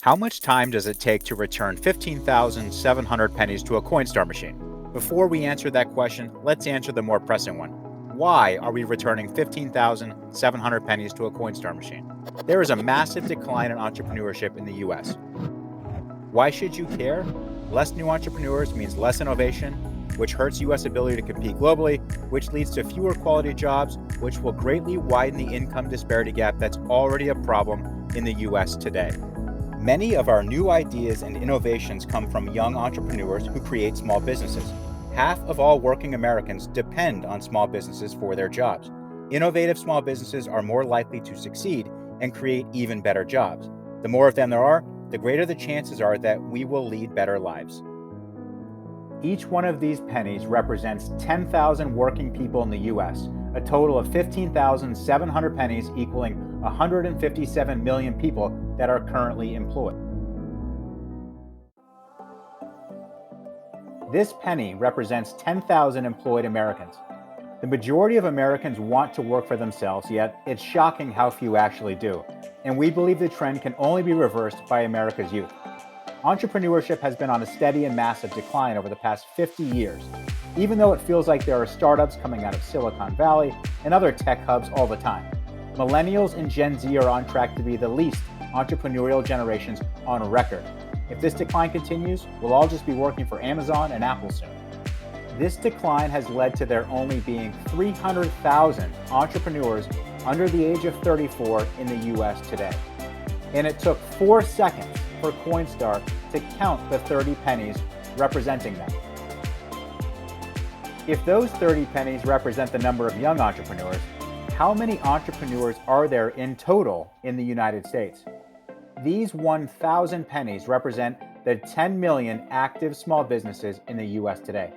How much time does it take to return 15,700 pennies to a Coinstar machine? Before we answer that question, let's answer the more pressing one. Why are we returning 15,700 pennies to a Coinstar machine? There is a massive decline in entrepreneurship in the US. Why should you care? Less new entrepreneurs means less innovation, which hurts US ability to compete globally, which leads to fewer quality jobs, which will greatly widen the income disparity gap that's already a problem in the US today. Many of our new ideas and innovations come from young entrepreneurs who create small businesses. Half of all working Americans depend on small businesses for their jobs. Innovative small businesses are more likely to succeed and create even better jobs. The more of them there are, the greater the chances are that we will lead better lives. Each one of these pennies represents 10,000 working people in the US, a total of 15,700 pennies equaling 157 million people that are currently employed. This penny represents 10,000 employed Americans. The majority of Americans want to work for themselves, yet it's shocking how few actually do. And we believe the trend can only be reversed by America's youth. Entrepreneurship has been on a steady and massive decline over the past 50 years, even though it feels like there are startups coming out of Silicon Valley and other tech hubs all the time. Millennials and Gen Z are on track to be the least entrepreneurial generations on record. If this decline continues, we'll all just be working for Amazon and Apple soon. This decline has led to there only being 300,000 entrepreneurs under the age of 34 in the US today. And it took 4 seconds for Coinstar to count the 30 pennies representing them. If those 30 pennies represent the number of young entrepreneurs, how many entrepreneurs are there in total in the United States? These 1,000 pennies represent the 10 million active small businesses in the US today.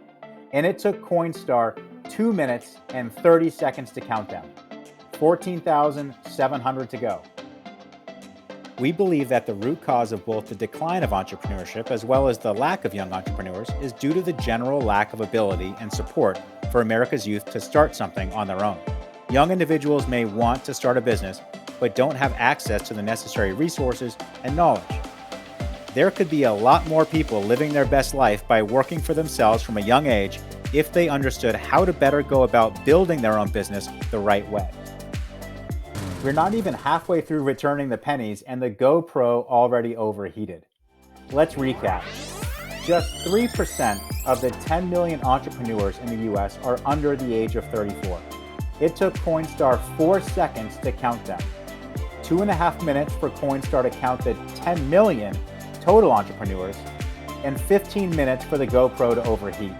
And it took Coinstar 2 minutes and 30 seconds to count them. 14,700 to go. We believe that the root cause of both the decline of entrepreneurship as well as the lack of young entrepreneurs is due to the general lack of ability and support for America's youth to start something on their own. Young individuals may want to start a business, but don't have access to the necessary resources and knowledge. There could be a lot more people living their best life by working for themselves from a young age if they understood how to better go about building their own business the right way. We're not even halfway through returning the pennies and the GoPro already overheated. Let's recap. Just 3% of the 10 million entrepreneurs in the US are under the age of 34. It took Coinstar 4 seconds to count them. 2.5 minutes for Coinstar to count the 10 million total entrepreneurs, and 15 minutes for the GoPro to overheat.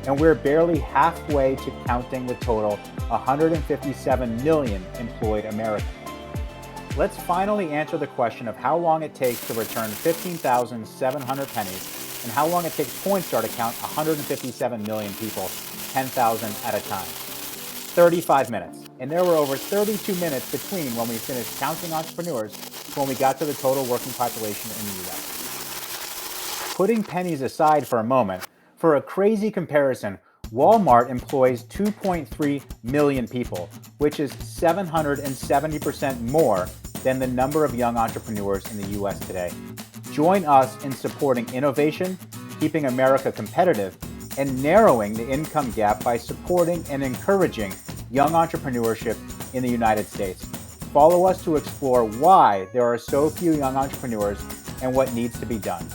And we're barely halfway to counting the total 157 million employed Americans. Let's finally answer the question of how long it takes to return 15,700 pennies and how long it takes Coinstar to count 157 million people, 10,000 at a time. 35 minutes. And there were over 32 minutes between when we finished counting entrepreneurs to when we got to the total working population in the US. Putting pennies aside for a moment, for a crazy comparison, Walmart employs 2.3 million people, which is 770% more than the number of young entrepreneurs in the US today. Join us in supporting innovation, keeping America competitive, and narrowing the income gap by supporting and encouraging young entrepreneurship in the United States. Follow us to explore why there are so few young entrepreneurs and what needs to be done.